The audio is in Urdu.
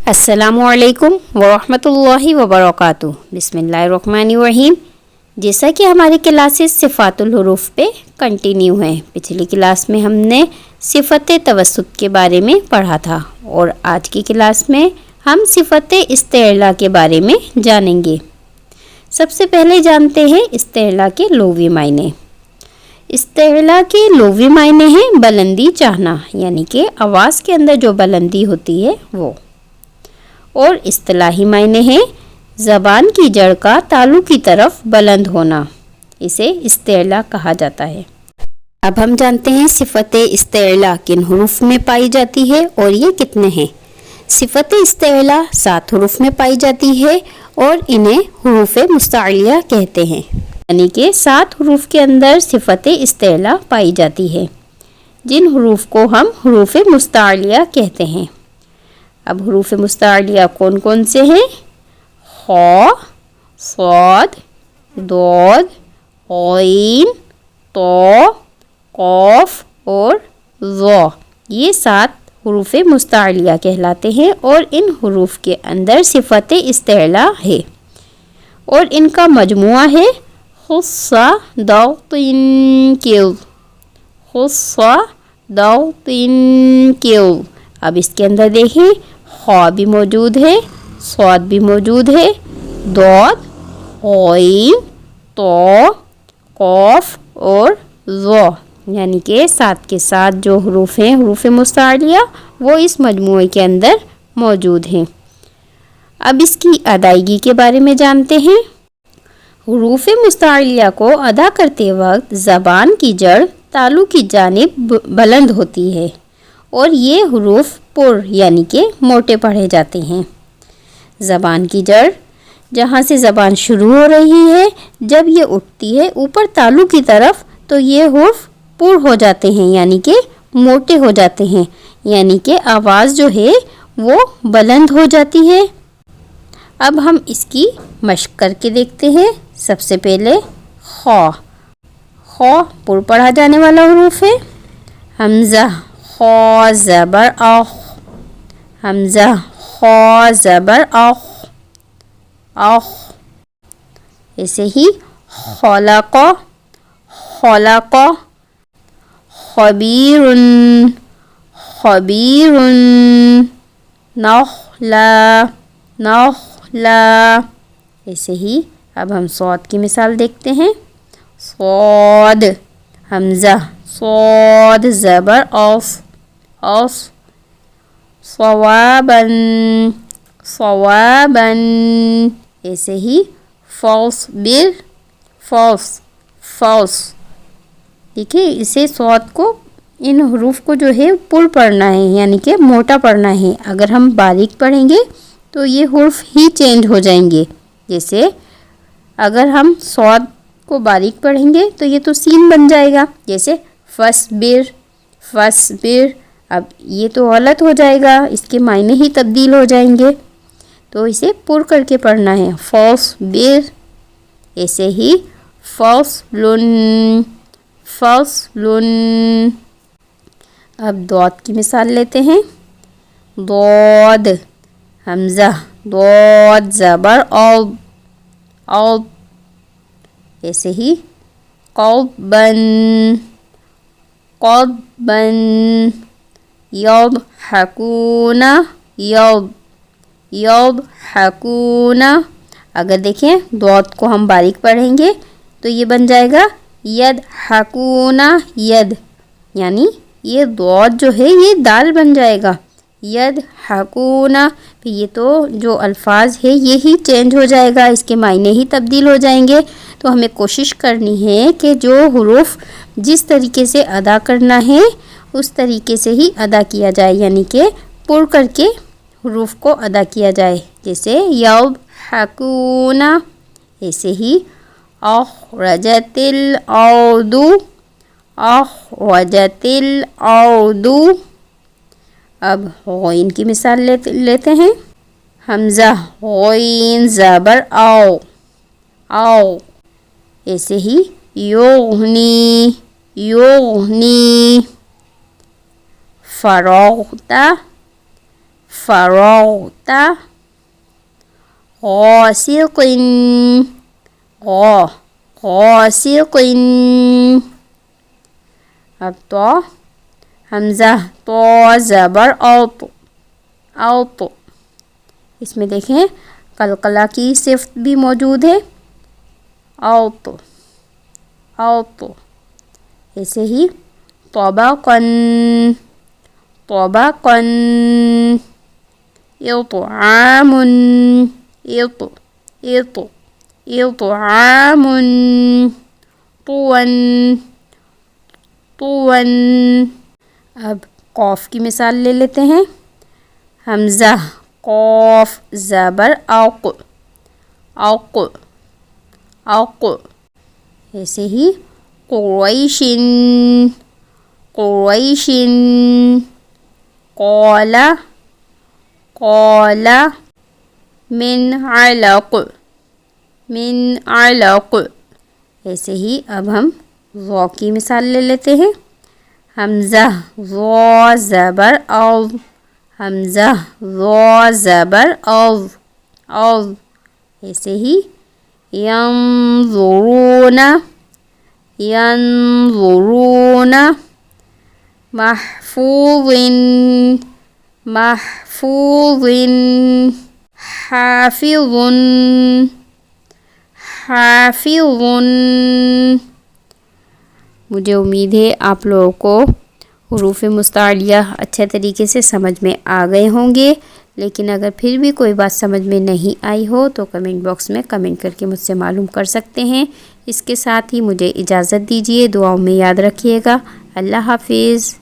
السلام علیکم ورحمۃ اللہ وبرکاتہ۔ بسم اللہ الرحمن الرحیم۔ جیسا کہ ہماری کلاسز صفات الحروف پہ کنٹینیو ہیں، پچھلی کلاس میں ہم نے صفت توسط کے بارے میں پڑھا تھا اور آج کی کلاس میں ہم صفت استعلا کے بارے میں جانیں گے۔ سب سے پہلے جانتے ہیں استعلا کے لغوی معنی۔ استعلا کے لغوی معنی ہیں بلندی چاہنا، یعنی کہ آواز کے اندر جو بلندی ہوتی ہے وہ، اور اصطلاحی معنی ہے زبان کی جڑ کا تالو کی طرف بلند ہونا، اسے استعلا کہا جاتا ہے۔ اب ہم جانتے ہیں صفت استعلا کن حروف میں پائی جاتی ہے اور یہ کتنے ہیں۔ صفت استعلا 7 حروف میں پائی جاتی ہے اور انہیں حروف مستعلیہ کہتے ہیں، یعنی کہ 7 حروف کے اندر صفت استعلا پائی جاتی ہے، جن حروف کو ہم حروف مستعلیہ کہتے ہیں۔ اب حروف مستعلیہ کون کون سے ہیں؟ خ، صاد، ضاد، غین، ط، قاف اور ظ، یہ 7 حروف مستعلیہ کہلاتے ہیں اور ان حروف کے اندر صفت استعلا ہے اور ان کا مجموعہ ہے خص ضغط کل، خص ضغط کل۔ اب اس کے اندر دیکھیں، خ بھی موجود ہے، صاد بھی موجود ہے، ضاد، غین، ط، قاف اور ظ، یعنی کہ 7 کے 7 جو حروف ہیں حروف مستعلیہ وہ اس مجموعے کے اندر موجود ہیں۔ اب اس کی ادائیگی کے بارے میں جانتے ہیں۔ حروف مستعلیہ کو ادا کرتے وقت زبان کی جڑ تالو کی جانب بلند ہوتی ہے اور یہ حروف پر یعنی کہ موٹے پڑھے جاتے ہیں۔ زبان کی جڑ جہاں سے زبان شروع ہو رہی ہے، جب یہ اٹھتی ہے اوپر تالو کی طرف تو یہ حروف پر ہو جاتے ہیں، یعنی کہ موٹے ہو جاتے ہیں، یعنی کہ آواز جو ہے وہ بلند ہو جاتی ہے۔ اب ہم اس کی مشق کر کے دیکھتے ہیں۔ سب سے پہلے خ، خ پر پڑھا جانے والا حروف ہے۔ حمزہ خ زبر اخ، حمزہ خ زبر اخ، اخ۔ ایسے ہی خلق، خلق، خبیر، خبیر، نخلا، نخلا۔ ایسے ہی اب ہم صاد کی مثال دیکھتے ہیں۔ صاد، حمزہ صاد زبر اص، اص، صواباً، صواباً۔ ایسے ہی فاصبر، فاص، فاص۔ دیکھیں اسے صاد کو ان حروف کو جو ہے پر پڑھنا ہے، یعنی کہ موٹا پڑھنا ہے۔ اگر ہم باریک پڑھیں گے تو یہ حروف ہی چینج ہو جائیں گے۔ جیسے اگر ہم صاد کو باریک پڑھیں گے تو یہ تو سین بن جائے گا، جیسے فصبر، فصبر۔ اب یہ تو غلط ہو جائے گا، اس کے معنی ہی تبدیل ہو جائیں گے، تو اسے پر کر کے پڑھنا ہے، فصبر۔ ایسے ہی فصل، فصل۔ اب ضاد کی مثال لیتے ہیں۔ ضاد، حمزہ ضاد زبر اض، اض۔ ایسے ہی قضباً، قضباً۔ یضحکون، یض، یضحکون۔ اگر دیکھیں ضاد کو ہم باریک پڑھیں گے تو یہ بن جائے گا یضحکون، ید، یعنی یہ ضاد جو ہے یہ دال بن جائے گا، یضحکون۔ پھر یہ تو جو الفاظ ہے یہی چینج ہو جائے گا، اس کے معنی ہی تبدیل ہو جائیں گے۔ تو ہمیں کوشش کرنی ہے کہ جو حروف جس طریقے سے ادا کرنا ہے اس طریقے سے ہی ادا کیا جائے، یعنی کہ پر کر کے حروف کو ادا کیا جائے، جیسے یضحکون۔ ایسے ہی اخرجت الارض، اخرجت الارض۔ اب غین کی مثال لیتے ہیں۔ حمزہ غین زبر او، او۔ ایسے ہی یغنی، یغنی۔ فراغت، فرغت غاسق غاسق. اب تو حمزہ تو زبر اوت اوت. اس میں دیکھیں قلقلہ کی صفت بھی موجود ہے. اوت اوت. ایسے ہی طبقاً طبقاً. اطعام اطعام. طوا طوا. اب قوف کی مثال لے لیتے ہیں. حمزہ قوف زبر اوق اوق اوق. ایسے ہی قریشن قریشن. قال قال. من علق من علق. ایسے ہی اب ہم ذو کی مثال لے لیتے ہیں. حمزہ ذو زبر او حمزہ ذو زبر او او. ایسے ہی ینظرون ینظرون. محفوظ محفوظ. حافظ حافظ. مجھے امید ہے آپ لوگوں کو حروف مستعلیہ اچھے طریقے سے سمجھ میں آ گئے ہوں گے. لیکن اگر پھر بھی کوئی بات سمجھ میں نہیں آئی ہو تو کمنٹ باکس میں کمنٹ کر کے مجھ سے معلوم کر سکتے ہیں. اس کے ساتھ ہی مجھے اجازت دیجیے. دعاؤں میں یاد رکھیے گا. اللہ حافظ.